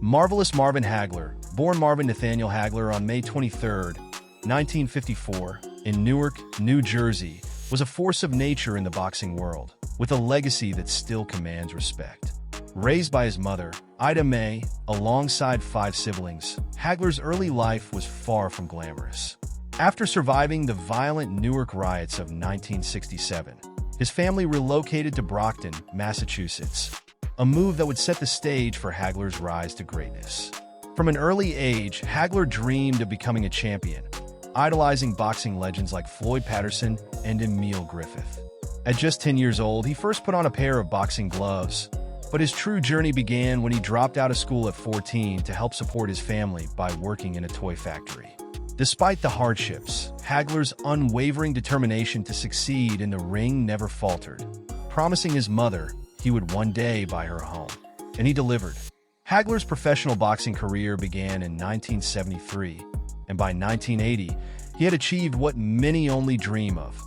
Marvelous Marvin Hagler, born Marvin Nathaniel Hagler on May 23, 1954, in Newark, New Jersey, was a force of nature in the boxing world, with a legacy that still commands respect. Raised by his mother, Ida Mae, alongside 5 siblings, Hagler's early life was far from glamorous. After surviving the violent Newark riots of 1967, his family relocated to Brockton, Massachusetts, a move that would set the stage for Hagler's rise to greatness. From an early age, Hagler dreamed of becoming a champion, idolizing boxing legends like Floyd Patterson and Emil Griffith. At just 10 years old, he first put on a pair of boxing gloves, but his true journey began when he dropped out of school at 14 to help support his family by working in a toy factory. Despite the hardships, Hagler's unwavering determination to succeed in the ring never faltered, promising his mother he would one day buy her a home. And he delivered. Hagler's professional boxing career began in 1973, and by 1980, he had achieved what many only dream of,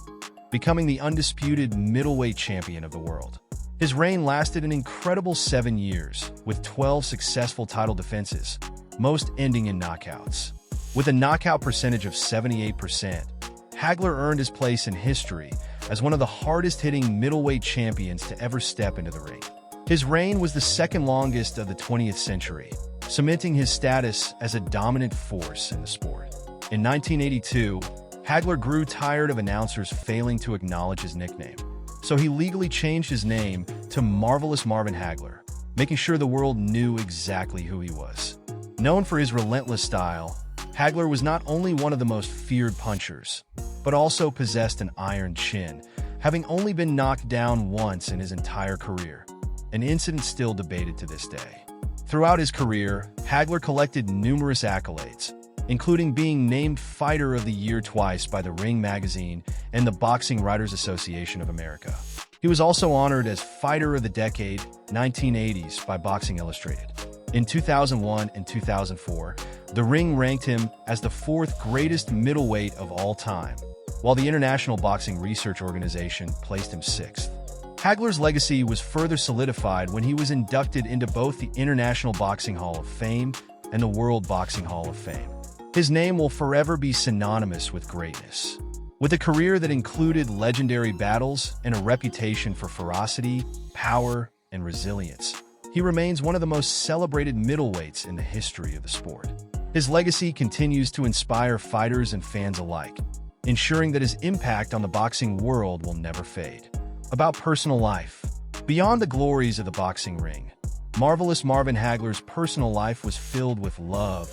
becoming the undisputed middleweight champion of the world. His reign lasted an incredible 7 years, with 12 successful title defenses, most ending in knockouts. With a knockout percentage of 78%, Hagler earned his place in history as one of the hardest-hitting middleweight champions to ever step into the ring. His reign was the second longest of the 20th century, cementing his status as a dominant force in the sport. In 1982, Hagler grew tired of announcers failing to acknowledge his nickname, so he legally changed his name to Marvelous Marvin Hagler, making sure the world knew exactly who he was. Known for his relentless style, Hagler was not only one of the most feared punchers, but also possessed an iron chin, having only been knocked down once in his entire career, an incident still debated to this day. Throughout his career, Hagler collected numerous accolades, including being named Fighter of the Year twice by the Ring magazine and the Boxing Writers Association of America. He was also honored as Fighter of the Decade 1980s by Boxing Illustrated. In 2001 and 2004, the Ring ranked him as the 4th greatest middleweight of all time, while the International Boxing Research Organization placed him 6th. Hagler's legacy was further solidified when he was inducted into both the International Boxing Hall of Fame and the World Boxing Hall of Fame. His name will forever be synonymous with greatness. With a career that included legendary battles and a reputation for ferocity, power, and resilience, he remains one of the most celebrated middleweights in the history of the sport. His legacy continues to inspire fighters and fans alike, ensuring that his impact on the boxing world will never fade. About personal life. Beyond the glories of the boxing ring, Marvelous Marvin Hagler's personal life was filled with love,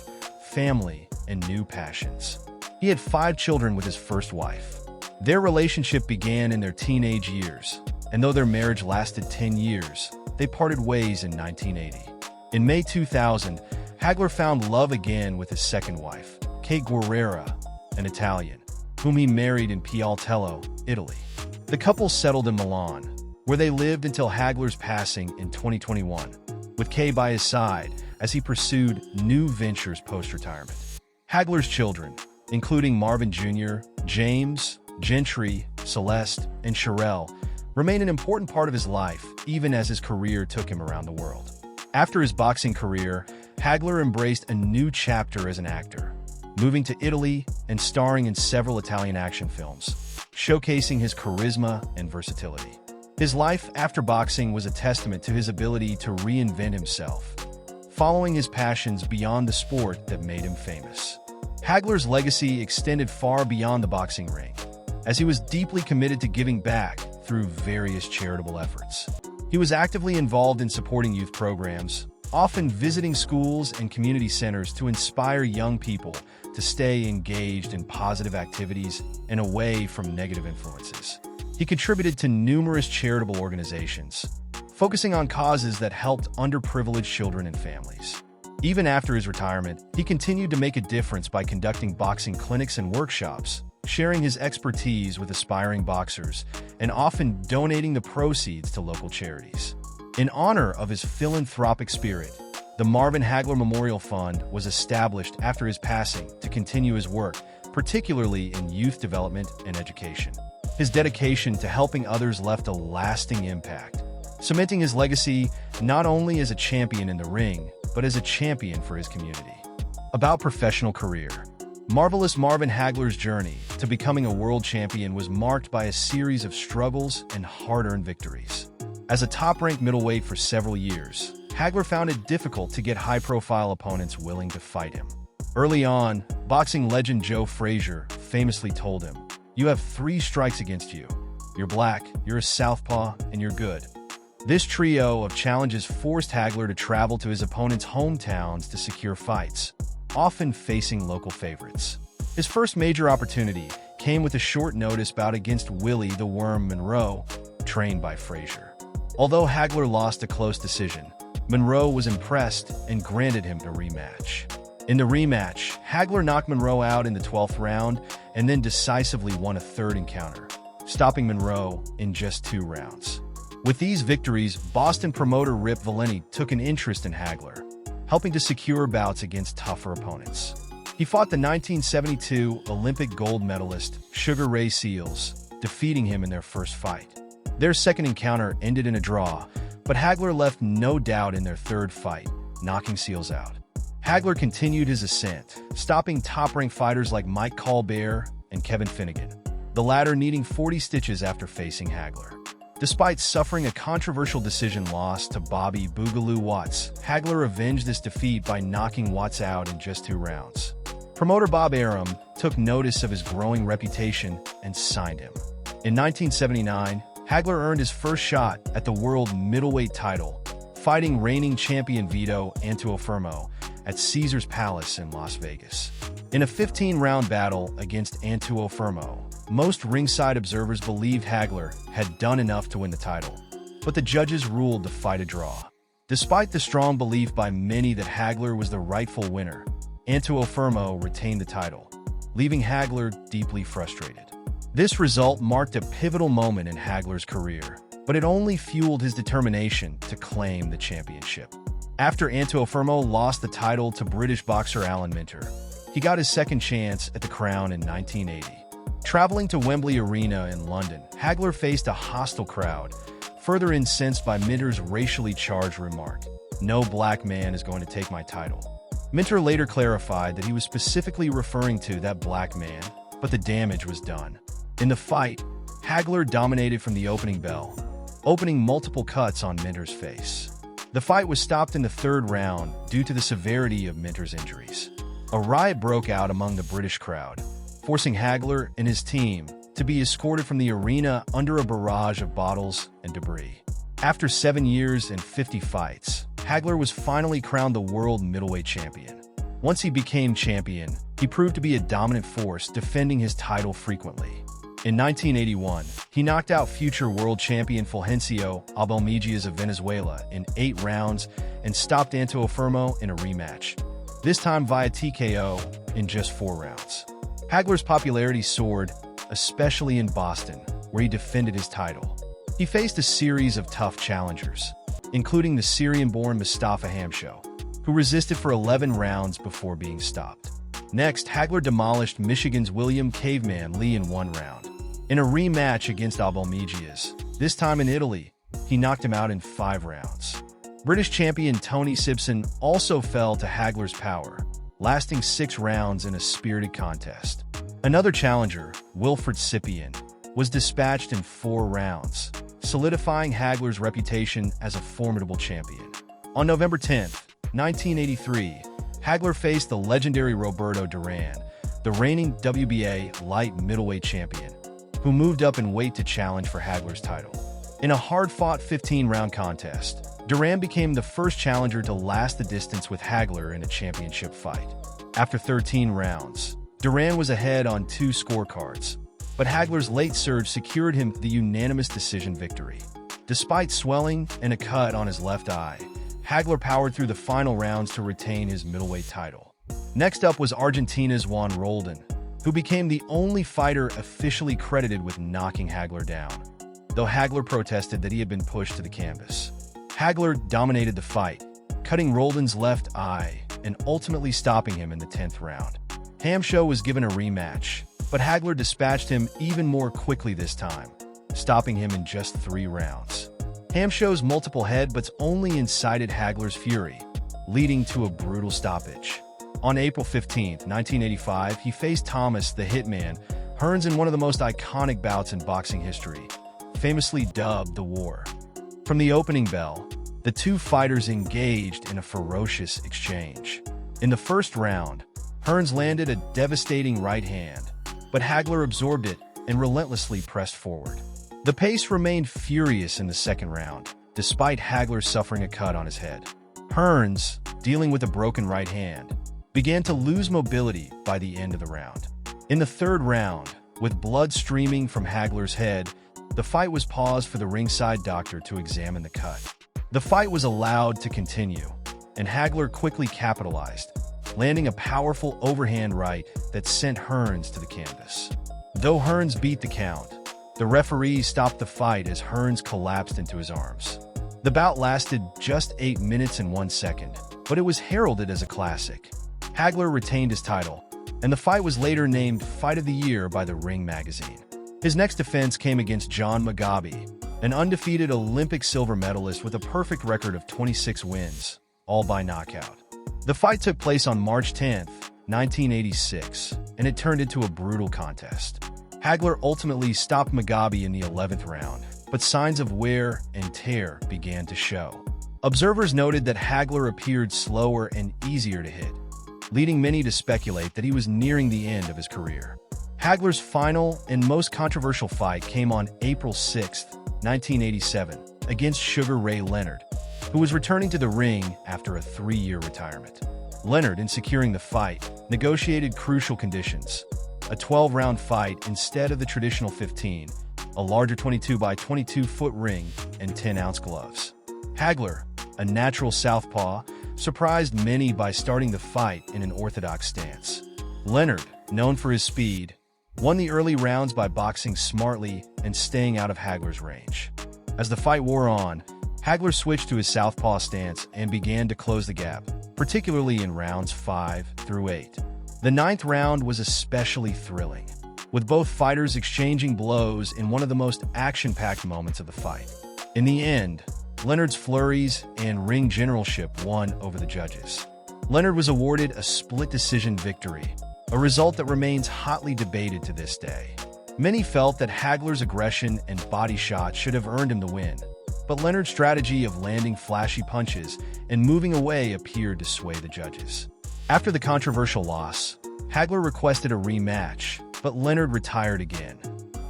family, and new passions. He had 5 children with his first wife. Their relationship began in their teenage years, and though their marriage lasted 10 years, they parted ways in 1980. In May 2000, Hagler found love again with his second wife, Kate Guerrera, an Italian, whom he married in Pialtello, Italy. The couple settled in Milan, where they lived until Hagler's passing in 2021, with Kay by his side as he pursued new ventures post-retirement. Hagler's children, including Marvin Jr., James, Gentry, Celeste, and Sherelle, remain an important part of his life, even as his career took him around the world. After his boxing career, Hagler embraced a new chapter as an actor, moving to Italy and starring in several Italian action films, showcasing his charisma and versatility. His life after boxing was a testament to his ability to reinvent himself, following his passions beyond the sport that made him famous. Hagler's legacy extended far beyond the boxing ring, as he was deeply committed to giving back through various charitable efforts. He was actively involved in supporting youth programs, often visiting schools and community centers to inspire young people to stay engaged in positive activities and away from negative influences. He contributed to numerous charitable organizations, focusing on causes that helped underprivileged children and families. Even after his retirement, he continued to make a difference by conducting boxing clinics and workshops, sharing his expertise with aspiring boxers, and often donating the proceeds to local charities. In honor of his philanthropic spirit, the Marvin Hagler Memorial Fund was established after his passing to continue his work, particularly in youth development and education. His dedication to helping others left a lasting impact, cementing his legacy not only as a champion in the ring, but as a champion for his community. About professional career. Marvelous Marvin Hagler's journey to becoming a world champion was marked by a series of struggles and hard-earned victories. As a top-ranked middleweight for several years, Hagler found it difficult to get high-profile opponents willing to fight him. Early on, boxing legend Joe Frazier famously told him, "You have 3 strikes against you. You're black, you're a southpaw, and you're good." This trio of challenges forced Hagler to travel to his opponents' hometowns to secure fights, often facing local favorites. His first major opportunity came with a short-notice bout against Willie the Worm Monroe, trained by Frazier. Although Hagler lost a close decision, Monroe was impressed and granted him a rematch. In the rematch, Hagler knocked Monroe out in the 12th round and then decisively won a third encounter, stopping Monroe in just 2 rounds. With these victories, Boston promoter Rip Valenti took an interest in Hagler, helping to secure bouts against tougher opponents. He fought the 1972 Olympic gold medalist Sugar Ray Seales, defeating him in their first fight. Their second encounter ended in a draw, but Hagler left no doubt in their third fight, knocking Seales out. Hagler continued his ascent, stopping top-ranked fighters like Mike Colbert and Kevin Finnegan, the latter needing 40 stitches after facing Hagler. Despite suffering a controversial decision loss to Bobby Boogaloo Watts, Hagler avenged this defeat by knocking Watts out in just 2 rounds. Promoter Bob Arum took notice of his growing reputation and signed him. In 1979, Hagler earned his first shot at the world middleweight title, fighting reigning champion Vito Antuofermo at Caesars Palace in Las Vegas. In a 15-round battle against Antuofermo, most ringside observers believed Hagler had done enough to win the title, but the judges ruled the fight a draw. Despite the strong belief by many that Hagler was the rightful winner, Antuofermo retained the title, leaving Hagler deeply frustrated. This result marked a pivotal moment in Hagler's career, but it only fueled his determination to claim the championship. After Antuofermo lost the title to British boxer Alan Minter, he got his second chance at the crown in 1980. Traveling to Wembley Arena in London, Hagler faced a hostile crowd, further incensed by Minter's racially charged remark, "No black man is going to take my title." Minter later clarified that he was specifically referring to that black man, but the damage was done. In the fight, Hagler dominated from the opening bell, opening multiple cuts on Minter's face. The fight was stopped in the 3rd round due to the severity of Minter's injuries. A riot broke out among the British crowd, forcing Hagler and his team to be escorted from the arena under a barrage of bottles and debris. After 7 years and 50 fights, Hagler was finally crowned the world middleweight champion. Once he became champion, he proved to be a dominant force, defending his title frequently. In 1981, he knocked out future world champion Fulgencio Abelmejias of Venezuela in 8 rounds and stopped Antuofermo in a rematch, this time via TKO in just 4 rounds. Hagler's popularity soared, especially in Boston, where he defended his title. He faced a series of tough challengers, including the Syrian-born Mustafa Hamsho, who resisted for 11 rounds before being stopped. Next, Hagler demolished Michigan's William Caveman Lee in 1 round. In a rematch against Abelmejias, this time in Italy, he knocked him out in 5 rounds. British champion Tony Sibson also fell to Hagler's power, lasting 6 rounds in a spirited contest. Another challenger, Wilfred Cyprian, was dispatched in 4 rounds, solidifying Hagler's reputation as a formidable champion. On November 10, 1983, Hagler faced the legendary Roberto Durán, the reigning WBA light middleweight champion, who moved up in weight to challenge for Hagler's title. In a hard-fought 15-round contest, Durán became the first challenger to last the distance with Hagler in a championship fight. After 13 rounds, Durán was ahead on 2 scorecards, but Hagler's late surge secured him the unanimous decision victory. Despite swelling and a cut on his left eye, Hagler powered through the final rounds to retain his middleweight title. Next up was Argentina's Juan Roldan, who became the only fighter officially credited with knocking Hagler down, though Hagler protested that he had been pushed to the canvas. Hagler dominated the fight, cutting Roldan's left eye and ultimately stopping him in the 10th round. Hamsho was given a rematch, but Hagler dispatched him even more quickly this time, stopping him in just 3 rounds. Hamshow's multiple headbutts only incited Hagler's fury, leading to a brutal stoppage. On April 15, 1985, he faced Thomas the Hitman Hearns in one of the most iconic bouts in boxing history, famously dubbed the War. From the opening bell, the two fighters engaged in a ferocious exchange. In the first round, Hearns landed a devastating right hand, but Hagler absorbed it and relentlessly pressed forward. The pace remained furious in the second round, despite Hagler suffering a cut on his head. Hearns, dealing with a broken right hand, began to lose mobility by the end of the round. In the third round, with blood streaming from Hagler's head, the fight was paused for the ringside doctor to examine the cut. The fight was allowed to continue, and Hagler quickly capitalized, landing a powerful overhand right that sent Hearns to the canvas. Though Hearns beat the count, the referee stopped the fight as Hearns collapsed into his arms. The bout lasted just 8 minutes and 1 second, but it was heralded as a classic. Hagler retained his title, and the fight was later named Fight of the Year by the Ring magazine. His next defense came against John Mugabe, an undefeated Olympic silver medalist with a perfect record of 26 wins, all by knockout. The fight took place on March 10, 1986, and it turned into a brutal contest. Hagler ultimately stopped Mugabe in the 11th round, but signs of wear and tear began to show. Observers noted that Hagler appeared slower and easier to hit, leading many to speculate that he was nearing the end of his career. Hagler's final and most controversial fight came on April 6, 1987, against Sugar Ray Leonard, who was returning to the ring after a 3-year retirement. Leonard, in securing the fight, negotiated crucial conditions: a 12-round fight instead of the traditional 15, a larger 22 by 22-foot ring, and 10-ounce gloves. Hagler, a natural southpaw, surprised many by starting the fight in an orthodox stance. Leonard, known for his speed, won the early rounds by boxing smartly and staying out of Hagler's range. As the fight wore on, Hagler switched to his southpaw stance and began to close the gap, particularly in rounds 5 through 8. The 9th round was especially thrilling, with both fighters exchanging blows in one of the most action-packed moments of the fight. In the end, Leonard's flurries and ring generalship won over the judges. Leonard was awarded a split-decision victory, a result that remains hotly debated to this day. Many felt that Hagler's aggression and body shots should have earned him the win, but Leonard's strategy of landing flashy punches and moving away appeared to sway the judges. After the controversial loss, Hagler requested a rematch, but Leonard retired again,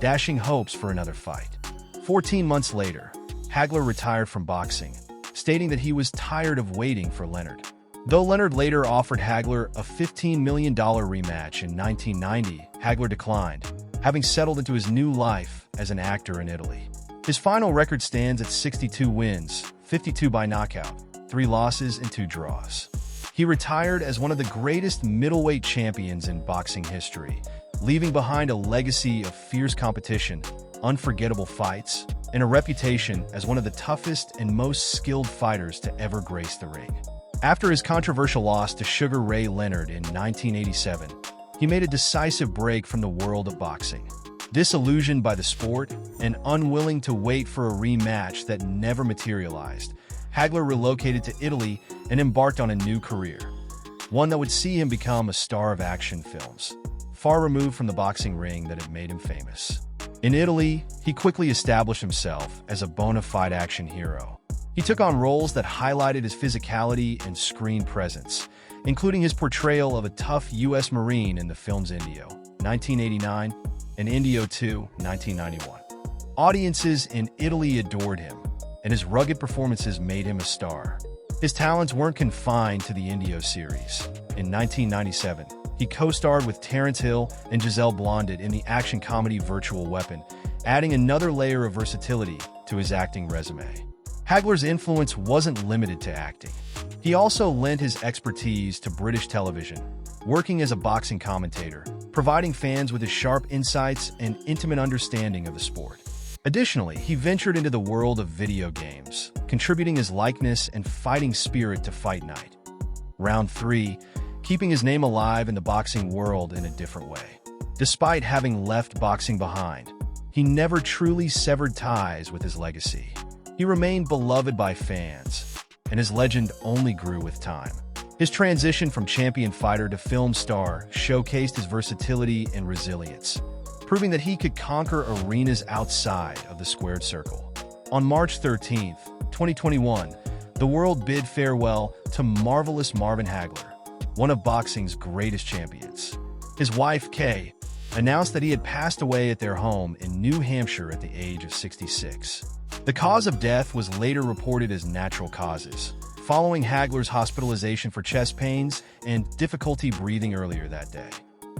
dashing hopes for another fight. 14 months later, Hagler retired from boxing, stating that he was tired of waiting for Leonard. Though Leonard later offered Hagler a $15 million rematch in 1990, Hagler declined, having settled into his new life as an actor in Italy. His final record stands at 62 wins, 52 by knockout, 3 losses and 2 draws. He retired as one of the greatest middleweight champions in boxing history, leaving behind a legacy of fierce competition, unforgettable fights, and a reputation as one of the toughest and most skilled fighters to ever grace the ring. After his controversial loss to Sugar Ray Leonard in 1987, he made a decisive break from the world of boxing. Disillusioned by the sport and unwilling to wait for a rematch that never materialized, Hagler relocated to Italy and embarked on a new career, one that would see him become a star of action films, far removed from the boxing ring that had made him famous. In Italy, he quickly established himself as a bona fide action hero. He took on roles that highlighted his physicality and screen presence, including his portrayal of a tough U.S. Marine in the films Indio, 1989, and Indio 2, 1991. Audiences in Italy adored him, and his rugged performances made him a star. His talents weren't confined to the Indio series. In 1997, he co-starred with Terence Hill and Giselle Blondit in the action comedy Virtual Weapon, adding another layer of versatility to his acting resume. Hagler's influence wasn't limited to acting. He also lent his expertise to British television, working as a boxing commentator, providing fans with his sharp insights and intimate understanding of the sport. Additionally, he ventured into the world of video games, contributing his likeness and fighting spirit to Fight Night. Round 3, keeping his name alive in the boxing world in a different way. Despite having left boxing behind, he never truly severed ties with his legacy. He remained beloved by fans, and his legend only grew with time. His transition from champion fighter to film star showcased his versatility and resilience, proving that he could conquer arenas outside of the squared circle. On March 13, 2021, the world bid farewell to marvelous Marvin Hagler, one of boxing's greatest champions. His wife, Kay, announced that he had passed away at their home in New Hampshire at the age of 66. The cause of death was later reported as natural causes, following Hagler's hospitalization for chest pains and difficulty breathing earlier that day.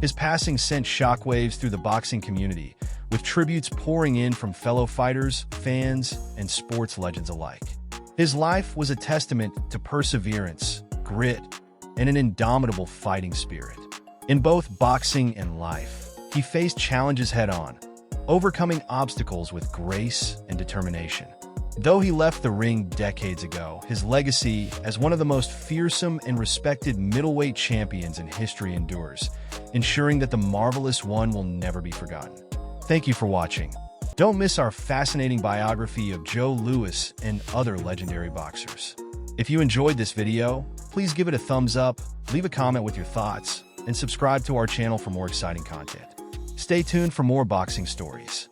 His passing sent shockwaves through the boxing community, with tributes pouring in from fellow fighters, fans, and sports legends alike. His life was a testament to perseverance, grit, and an indomitable fighting spirit. In both boxing and life, he faced challenges head-on, overcoming obstacles with grace and determination. Though he left the ring decades ago, his legacy as one of the most fearsome and respected middleweight champions in history endures, ensuring that the marvelous one will never be forgotten. Thank you for watching. Don't miss our fascinating biography of Joe Louis and other legendary boxers. If you enjoyed this video, please give it a thumbs up, leave a comment with your thoughts, and subscribe to our channel for more exciting content. Stay tuned for more boxing stories.